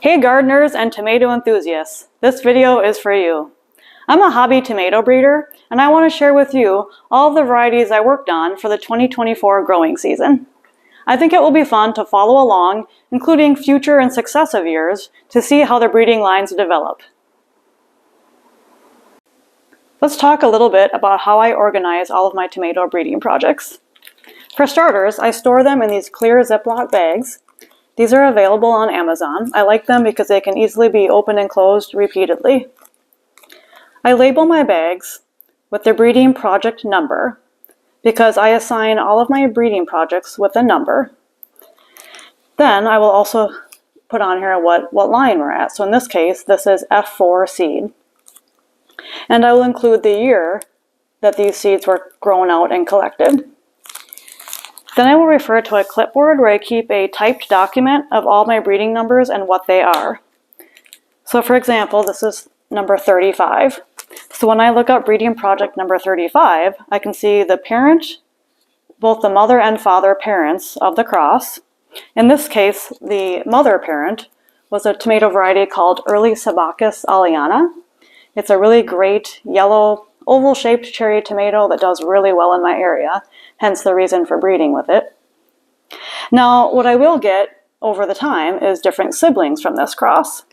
Hey gardeners and tomato enthusiasts, this video is for you. I'm a hobby tomato breeder and I want to share with you all the varieties I worked on for the 2024 growing season. I think it will be fun to follow along, including future and successive years, to see how the breeding lines develop. Let's talk a little bit about how I organize all of my tomato breeding projects. For starters, I store them in these clear Ziploc bags. These are available on Amazon. I like them because they can easily be opened and closed repeatedly. I label my bags with the breeding project number because I assign all of my breeding projects with a number. Then I will also put on here what line we're at. So in this case, this is F4 seed. And I will include the year that these seeds were grown out and collected. Then I will refer to a clipboard where I keep a typed document of all my breeding numbers and what they are. So for example, this is number 35. So when I look up breeding project number 35, I can see the parent, both the mother and father parents of the cross. In this case, the mother parent was a tomato variety called Early Sabacus aliana. It's a really great yellow, oval-shaped cherry tomato that does really well in my area, hence the reason for breeding with it. Now, what I will get over the time is different siblings from this cross.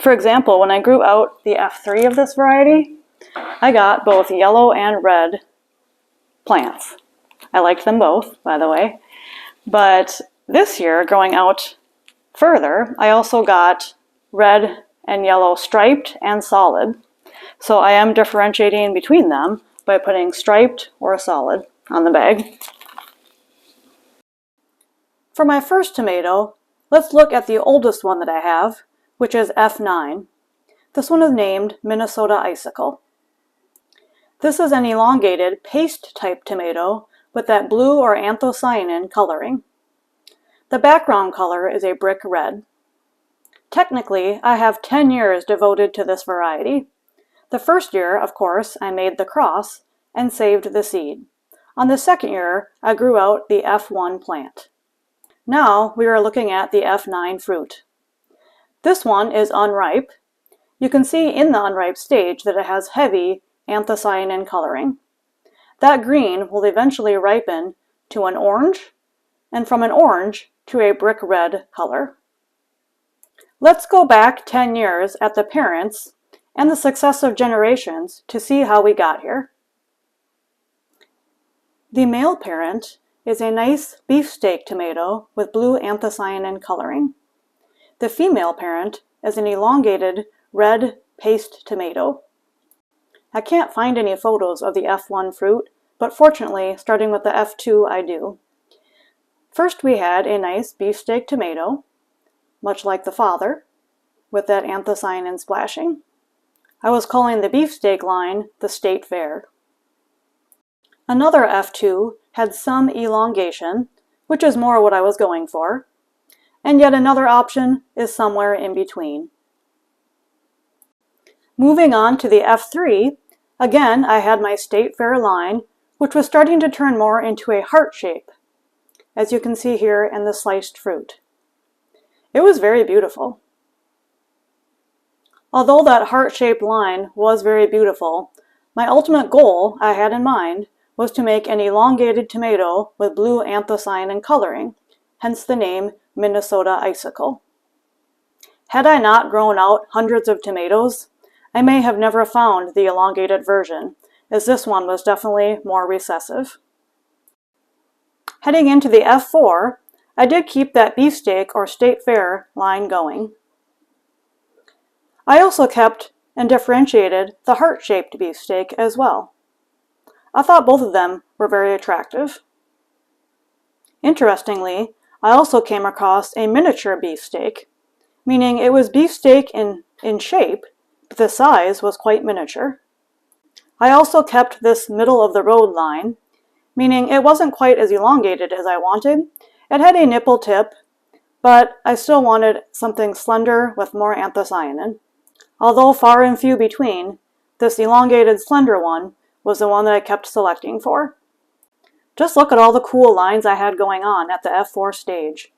For example, when I grew out the F3 of this variety, I got both yellow and red plants. I liked them both, by the way. But this year, growing out further, I also got red and yellow striped and solid. So I am differentiating between them by putting striped or solid on the bag. For my first tomato, let's look at the oldest one that I have, which is F9. This one is named Minnesota Icicle. This is an elongated paste type tomato with that blue or anthocyanin coloring. The background color is a brick red. Technically, I have 10 years devoted to this variety. The first year, of course, I made the cross and saved the seed. On the second year, I grew out the F1 plant. Now we are looking at the F9 fruit. This one is unripe. You can see in the unripe stage that it has heavy anthocyanin coloring. That green will eventually ripen to an orange, and from an orange to a brick red color. Let's go back 10 years at the parents and the successive generations to see how we got here. The male parent is a nice beefsteak tomato with blue anthocyanin coloring. The female parent is an elongated red paste tomato. I can't find any photos of the F1 fruit, but fortunately, starting with the F2, I do. First we had a nice beefsteak tomato, much like the father, with that anthocyanin splashing. I was calling the beefsteak line the State Fair. Another F2 had some elongation, which is more what I was going for, and yet another option is somewhere in between. Moving on to the F3, again I had my State Fair line, which was starting to turn more into a heart shape, as you can see here in the sliced fruit. It was very beautiful. Although that heart-shaped line was very beautiful, my ultimate goal I had in mind was to make an elongated tomato with blue anthocyanin coloring, hence the name Minnesota Icicle. Had I not grown out hundreds of tomatoes, I may have never found the elongated version, as this one was definitely more recessive. Heading into the F4, I did keep that beefsteak or State Fair line going. I also kept and differentiated the heart-shaped beefsteak as well. I thought both of them were very attractive. Interestingly, I also came across a miniature beefsteak, meaning it was beefsteak in shape, but the size was quite miniature. I also kept this middle-of-the-road line, meaning it wasn't quite as elongated as I wanted. It had a nipple tip, but I still wanted something slender with more anthocyanin. Although far and few between, this elongated slender one was the one that I kept selecting for. Just look at all the cool lines I had going on at the F4 stage.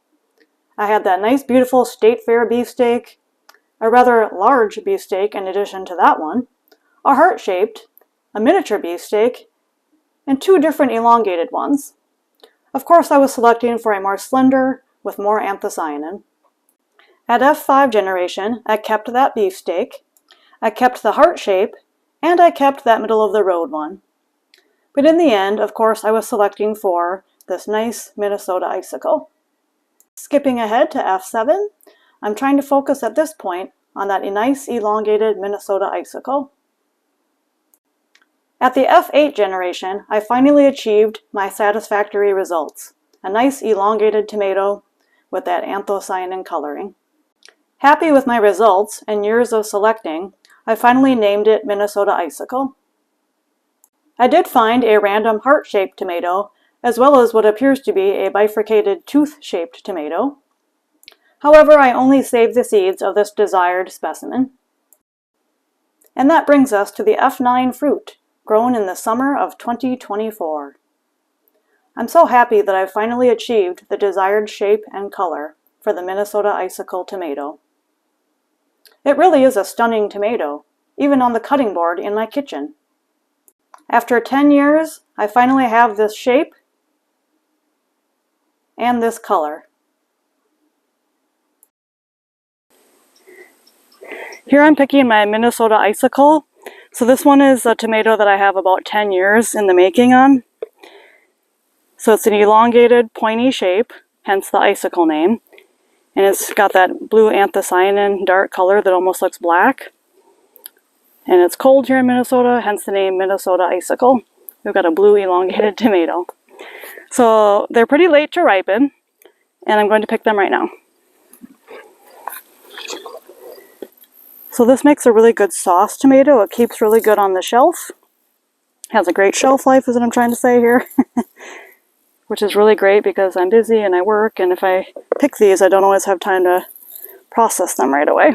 I had that nice beautiful State Fair beefsteak, a rather large beefsteak in addition to that one, a heart-shaped, a miniature beefsteak, and 2 different elongated ones. Of course, I was selecting for a more slender with more anthocyanin. At F5 generation, I kept that beefsteak, I kept the heart shape, and I kept that middle of the road one. But in the end, of course, I was selecting for this nice Minnesota Icicle. Skipping ahead to F7, I'm trying to focus at this point on that nice elongated Minnesota Icicle. At the F8 generation, I finally achieved my satisfactory results. A nice elongated tomato with that anthocyanin coloring. Happy with my results and years of selecting, I finally named it Minnesota Icicle. I did find a random heart-shaped tomato, as well as what appears to be a bifurcated tooth-shaped tomato. However, I only saved the seeds of this desired specimen. And that brings us to the F9 fruit, grown in the summer of 2024. I'm so happy that I've finally achieved the desired shape and color for the Minnesota Icicle tomato. It really is a stunning tomato, even on the cutting board in my kitchen. After 10 years, I finally have this shape and this color. Here I'm picking my Minnesota Icicle. So this one is a tomato that I have about 10 years in the making on. So it's an elongated, pointy shape, hence the icicle name. And it's got that blue anthocyanin dark color that almost looks black. And it's cold here in Minnesota, hence the name Minnesota Icicle. We've got a blue elongated tomato. So they're pretty late to ripen, and I'm going to pick them right now. So this makes a really good sauce tomato. It keeps really good on the shelf. Has a great shelf life is what I'm trying to say here. Which is really great because I'm busy and I work, and if I pick these, I don't always have time to process them right away.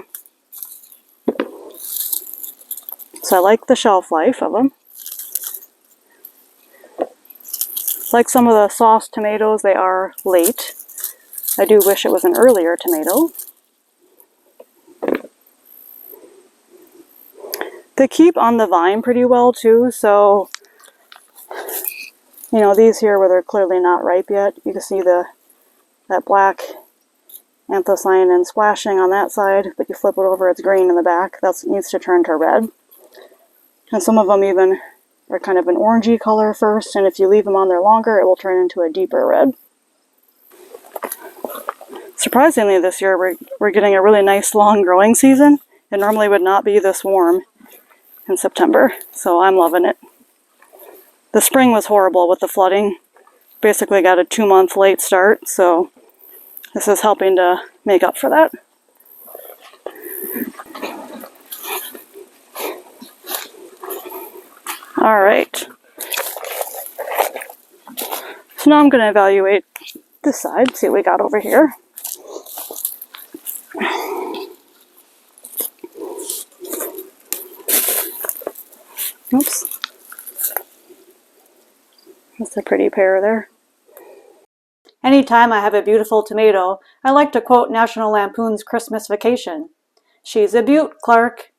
So I like the shelf life of them. Like some of the sauce tomatoes, they are late. I do wish it was an earlier tomato. They keep on the vine pretty well too, so you know, these here where they're clearly not ripe yet, you can see that black anthocyanin splashing on that side, but you flip it over, it's green in the back. That needs to turn to red. And some of them even are kind of an orangey color first, and if you leave them on there longer, it will turn into a deeper red. Surprisingly, this year we're getting a really nice long growing season. It normally would not be this warm in September, so I'm loving it. The spring was horrible with the flooding. Basically got a 2-month late start, so this is helping to make up for that. Alright. So now I'm going to evaluate this side, see what we got over here. Oops. That's a pretty pair there. Anytime I have a beautiful tomato, I like to quote National Lampoon's Christmas Vacation. She's a beaut, Clark.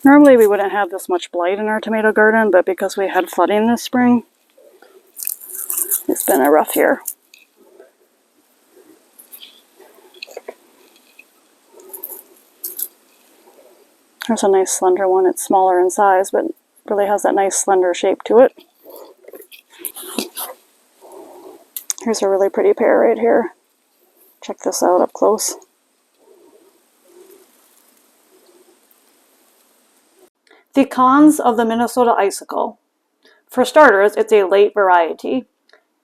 Normally we wouldn't have this much blight in our tomato garden, but because we had flooding this spring, it's been a rough year. There's a nice slender one. It's smaller in size, but really has that nice slender shape to it. Here's a really pretty pair right here. Check this out up close. The cons of the Minnesota Icicle. For starters, it's a late variety,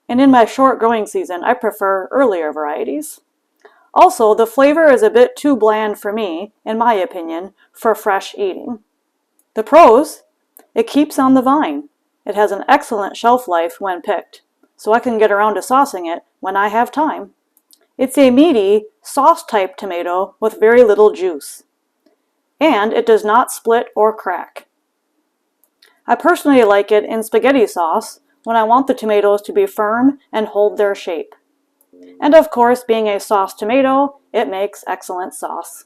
and in my short growing season, I prefer earlier varieties. Also, the flavor is a bit too bland for me, in my opinion, for fresh eating. The pros: it keeps on the vine. It has an excellent shelf life when picked, so I can get around to saucing it when I have time. It's a meaty, sauce-type tomato with very little juice. And it does not split or crack. I personally like it in spaghetti sauce when I want the tomatoes to be firm and hold their shape. And of course, being a sauce tomato, it makes excellent sauce.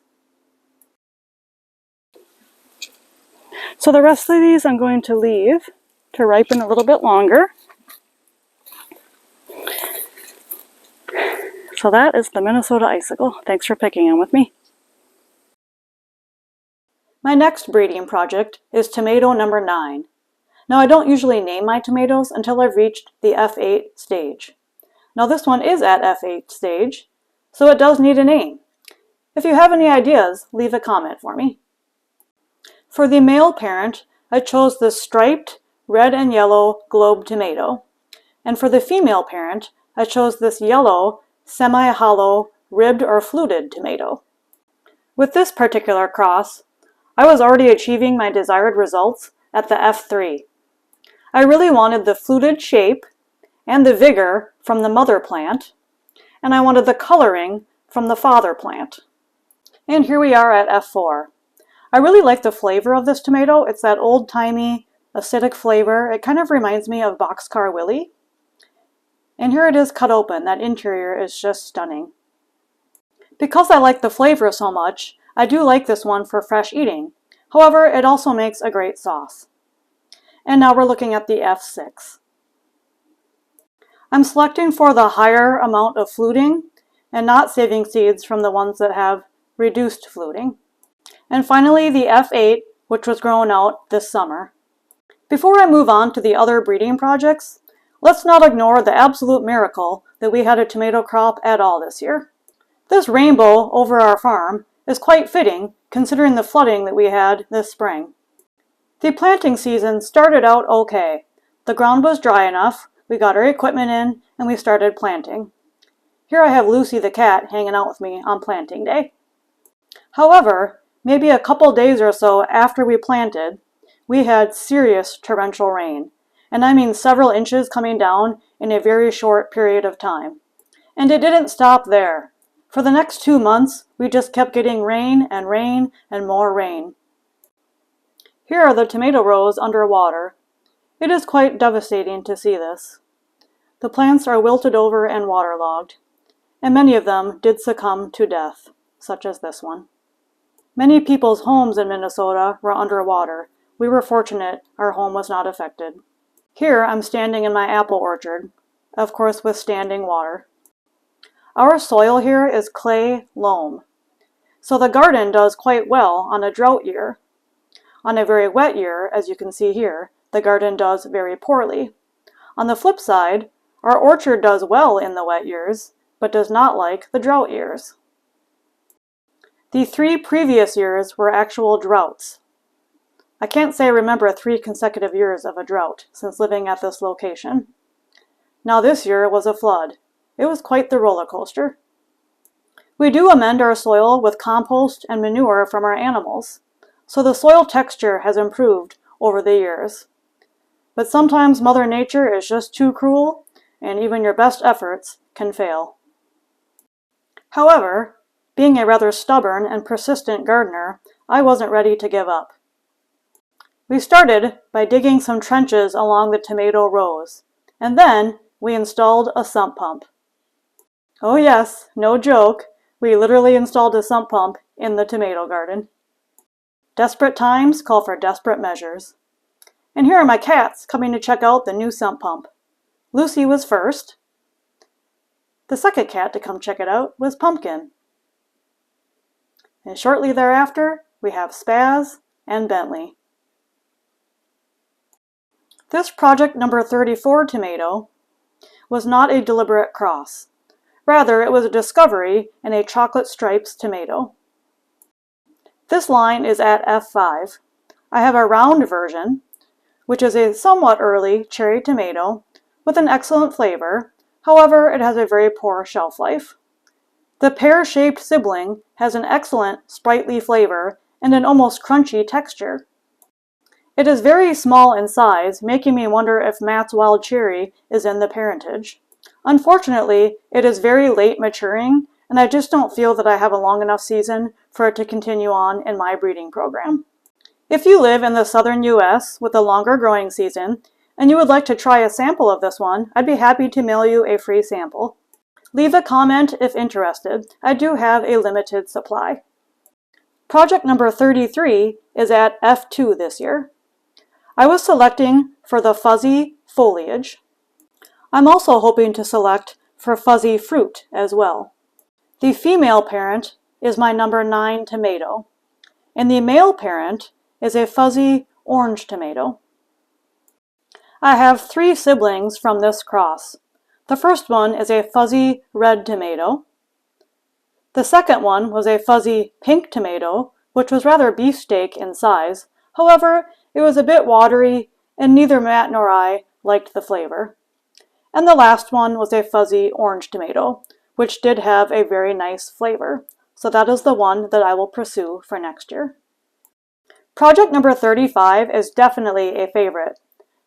So the rest of these I'm going to leave to ripen a little bit longer. So that is the Minnesota icicle. Thanks for picking them with me. My next breeding project is tomato number 9. Now I don't usually name my tomatoes until I've reached the F8 stage. Now this one is at F8 stage, so it does need a name. If you have any ideas, leave a comment for me. For the male parent, I chose this striped red and yellow globe tomato. And for the female parent, I chose this yellow, semi-hollow, ribbed or fluted tomato. With this particular cross, I was already achieving my desired results at the F3. I really wanted the fluted shape and the vigor from the mother plant, and I wanted the coloring from the father plant. And here we are at F4. I really like the flavor of this tomato. It's that old-timey, acidic flavor. It kind of reminds me of Boxcar Willie. And here it is cut open. That interior is just stunning. Because I like the flavor so much, I do like this one for fresh eating. However, it also makes a great sauce. And now we're looking at the F6. I'm selecting for the higher amount of fluting and not saving seeds from the ones that have reduced fluting. And finally the F8, which was grown out this summer. Before I move on to the other breeding projects, let's not ignore the absolute miracle that we had a tomato crop at all this year. This rainbow over our farm is quite fitting considering the flooding that we had this spring. The planting season started out okay. The ground was dry enough, we got our equipment in, and we started planting. Here I have Lucy the cat hanging out with me on planting day. However, maybe a couple days or so after we planted, we had serious torrential rain. And I mean several inches coming down in a very short period of time. And it didn't stop there. For the next 2 months, we just kept getting rain and rain and more rain. Here are the tomato rows underwater. It is quite devastating to see this. The plants are wilted over and waterlogged, and many of them did succumb to death, such as this one. Many people's homes in Minnesota were underwater. We were fortunate our home was not affected. Here I'm standing in my apple orchard, of course with standing water. Our soil here is clay loam, so the garden does quite well on a drought year. On a very wet year, as you can see here, the garden does very poorly. On the flip side, our orchard does well in the wet years, but does not like the drought years. The 3 previous years were actual droughts. I can't say I remember 3 consecutive years of a drought since living at this location. Now this year was a flood. It was quite the roller coaster. We do amend our soil with compost and manure from our animals, so the soil texture has improved over the years. But sometimes Mother Nature is just too cruel, and even your best efforts can fail. However, being a rather stubborn and persistent gardener, I wasn't ready to give up. We started by digging some trenches along the tomato rows, and then we installed a sump pump. Oh yes, no joke, we literally installed a sump pump in the tomato garden. Desperate times call for desperate measures. And here are my cats coming to check out the new sump pump. Lucy was first. The second cat to come check it out was Pumpkin. And shortly thereafter, we have Spaz and Bentley. This project number 34 tomato was not a deliberate cross. Rather, it was a discovery in a chocolate stripes tomato. This line is at F5. I have a round version, which is a somewhat early cherry tomato with an excellent flavor. However, it has a very poor shelf life. The pear-shaped sibling has an excellent sprightly flavor and an almost crunchy texture. It is very small in size, making me wonder if Matt's Wild Cherry is in the parentage. Unfortunately, it is very late maturing, and I just don't feel that I have a long enough season for it to continue on in my breeding program. If you live in the southern US with a longer growing season, and you would like to try a sample of this one, I'd be happy to mail you a free sample. Leave a comment if interested. I do have a limited supply. Project number 33 is at F2 this year. I was selecting for the fuzzy foliage. I'm also hoping to select for fuzzy fruit as well. The female parent is my number 9 tomato, and the male parent is a fuzzy orange tomato. I have 3 siblings from this cross. The first one is a fuzzy red tomato. The second one was a fuzzy pink tomato, which was rather beefsteak in size. However, it was a bit watery, and neither Matt nor I liked the flavor. And the last one was a fuzzy orange tomato, which did have a very nice flavor. So that is the one that I will pursue for next year. Project number 35 is definitely a favorite.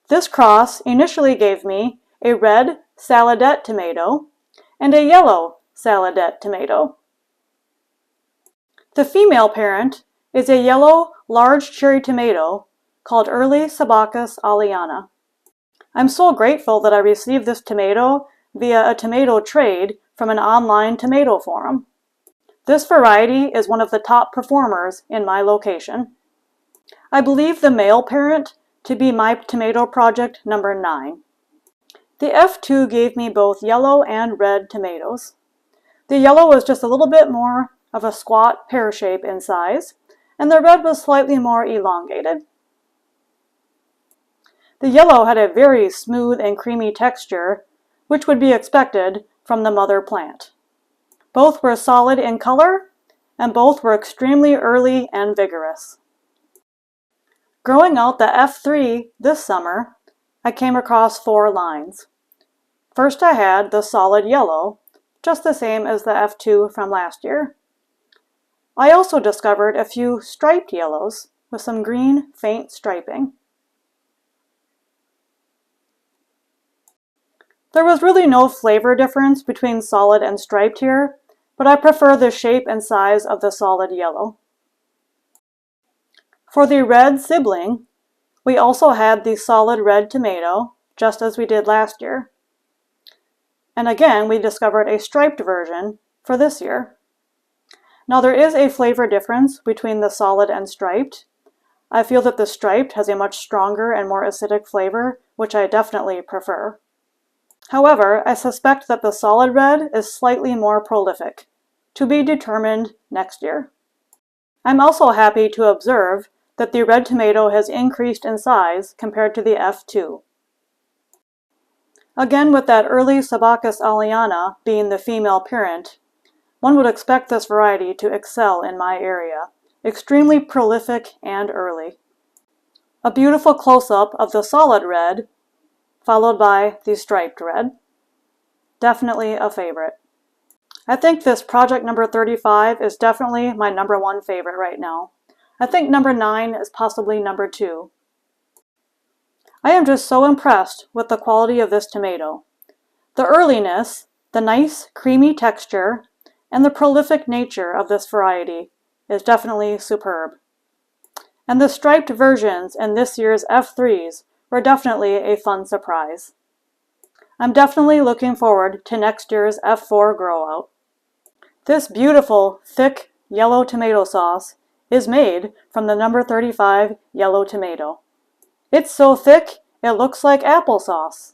This cross initially gave me a red saladette tomato and a yellow saladette tomato. The female parent is a yellow large cherry tomato called Early Sabacus aliana. I'm so grateful that I received this tomato via a tomato trade from an online tomato forum. This variety is one of the top performers in my location. I believe the male parent to be my tomato project number 9. The F2 gave me both yellow and red tomatoes. The yellow was just a little bit more of a squat pear shape in size, and the red was slightly more elongated. The yellow had a very smooth and creamy texture, which would be expected from the mother plant. Both were solid in color, and both were extremely early and vigorous. Growing out the F3 this summer, I came across 4 lines. First I had the solid yellow, just the same as the F2 from last year. I also discovered a few striped yellows with some green faint striping. There was really no flavor difference between solid and striped here, but I prefer the shape and size of the solid yellow. For the red sibling, we also had the solid red tomato, just as we did last year. And again, we discovered a striped version for this year. Now there is a flavor difference between the solid and striped. I feel that the striped has a much stronger and more acidic flavor, which I definitely prefer. However, I suspect that the solid red is slightly more prolific, to be determined next year. I'm also happy to observe that the red tomato has increased in size compared to the F2. Again, with that Early Sabacus aliana being the female parent, one would expect this variety to excel in my area. Extremely prolific and early. A beautiful close-up of the solid red, followed by the striped red. Definitely a favorite. I think this project number 35 is definitely my number 1 favorite right now. I think number 9 is possibly number 2. I am just so impressed with the quality of this tomato. The earliness, the nice creamy texture, and the prolific nature of this variety is definitely superb. And the striped versions in this year's F3s were definitely a fun surprise. I'm definitely looking forward to next year's F4 grow out. This beautiful, thick, yellow tomato sauce is made from the number 35 yellow tomato. It's so thick, it looks like applesauce.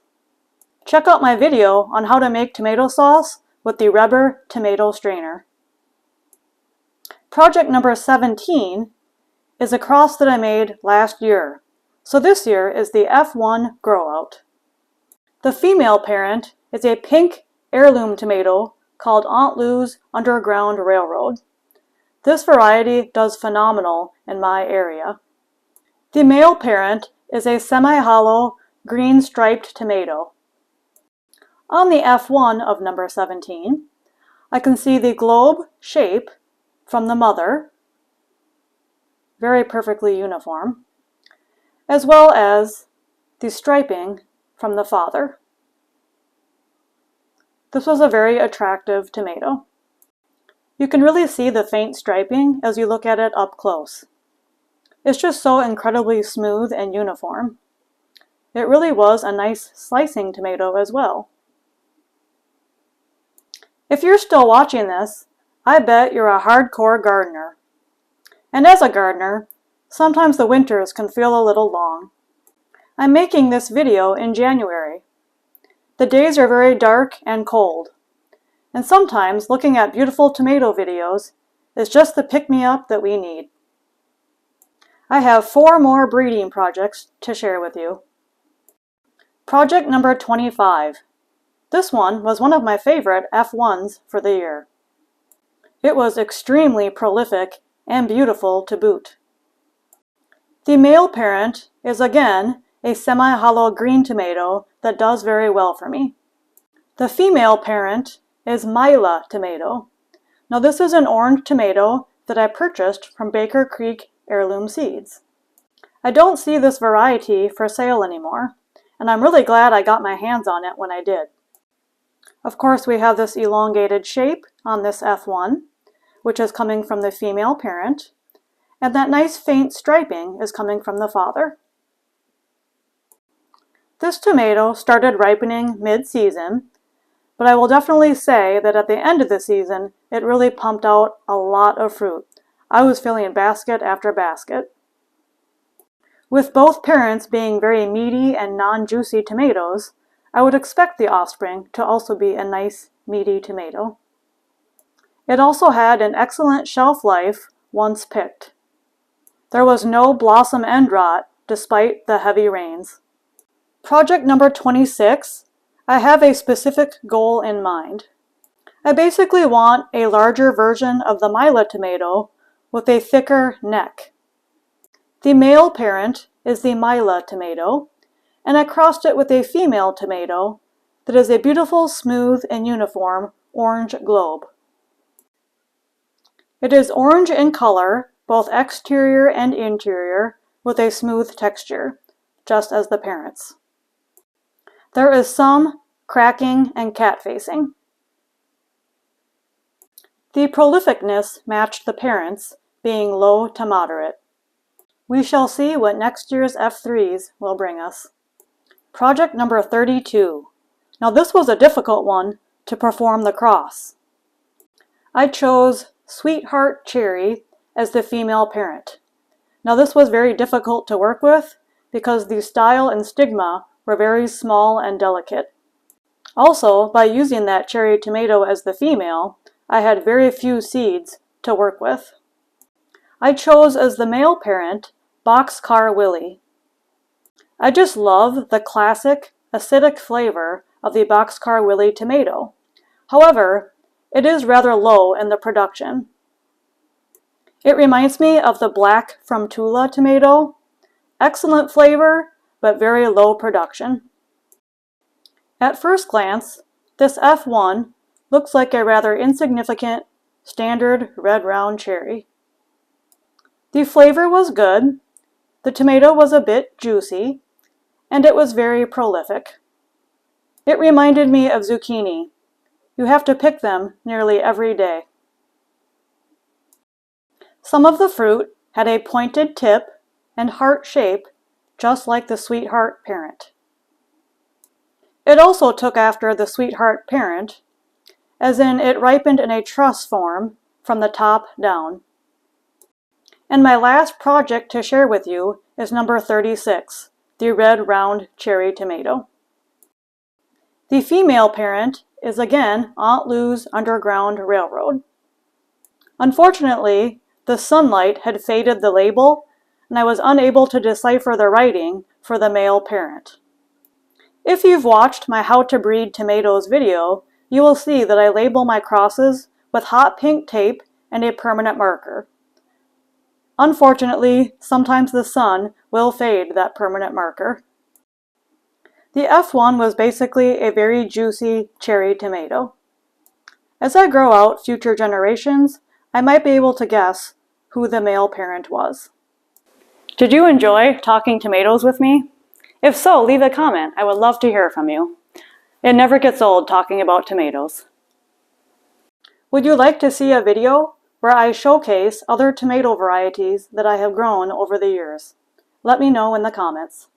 Check out my video on how to make tomato sauce with the Reber tomato strainer. Project number 17 is a cross that I made last year. So this year is the F1 grow out. The female parent is a pink heirloom tomato called Aunt Lou's Underground Railroad. This variety does phenomenal in my area. The male parent is a semi-hollow green striped tomato. On the F1 of number 17, I can see the globe shape from the mother, very perfectly uniform, as well as the striping from the father. This was a very attractive tomato. You can really see the faint striping as you look at it up close. It's just so incredibly smooth and uniform. It really was a nice slicing tomato as well. If you're still watching this, I bet you're a hardcore gardener. And as a gardener, sometimes the winters can feel a little long. I'm making this video in January. The days are very dark and cold. And sometimes looking at beautiful tomato videos is just the pick-me-up that we need. I have 4 more breeding projects to share with you. Project number 25. This one was one of my favorite F1s for the year. It was extremely prolific and beautiful to boot. The male parent is again a semi-hollow green tomato that does very well for me. The female parent is Mila tomato. Now this is an orange tomato that I purchased from Baker Creek Heirloom Seeds. I don't see this variety for sale anymore, and I'm really glad I got my hands on it when I did. Of course, we have this elongated shape on this F1, which is coming from the female parent, and that nice faint striping is coming from the father. This tomato started ripening mid-season, but I will definitely say that at the end of the season, it really pumped out a lot of fruit. I was filling basket after basket. With both parents being very meaty and non-juicy tomatoes, I would expect the offspring to also be a nice, meaty tomato. It also had an excellent shelf life once picked. There was no blossom end rot despite the heavy rains. Project number 26, I have a specific goal in mind. I basically want a larger version of the Mila tomato with a thicker neck. The male parent is the Mila tomato, and I crossed it with a female tomato that is a beautiful, smooth, and uniform orange globe. It is orange in color, both exterior and interior, with a smooth texture, just as the parents. There is some cracking and cat facing. The prolificness matched the parents, being low to moderate. We shall see what next year's F3s will bring us. Project number 32. Now this was a difficult one to perform the cross. I chose Sweetheart Cherry as the female parent. Now this was very difficult to work with because the style and stigma were very small and delicate. Also, by using that cherry tomato as the female, I had very few seeds to work with. I chose as the male parent Boxcar Willie. I just love the classic acidic flavor of the Boxcar Willie tomato. However, it is rather low in the production. It reminds me of the Black from Tula tomato. Excellent flavor, but very low production. At first glance, this F1 looks like a rather insignificant, standard red round cherry. The flavor was good, the tomato was a bit juicy, and it was very prolific. It reminded me of zucchini. You have to pick them nearly every day. Some of the fruit had a pointed tip and heart shape, just like the Sweetheart parent. It also took after the Sweetheart parent, as in it ripened in a truss form from the top down. And my last project to share with you is number 36, the red round cherry tomato. The female parent is again Aunt Lou's Underground Railroad. Unfortunately, the sunlight had faded the label, and I was unable to decipher the writing for the male parent. If you've watched my How to Breed Tomatoes video, you will see that I label my crosses with hot pink tape and a permanent marker. Unfortunately, sometimes the sun will fade that permanent marker. The F1 was basically a very juicy cherry tomato. As I grow out future generations, I might be able to guess who the male parent was. Did you enjoy talking tomatoes with me? If so, leave a comment. I would love to hear from you. It never gets old talking about tomatoes. Would you like to see a video where I showcase other tomato varieties that I have grown over the years? Let me know in the comments.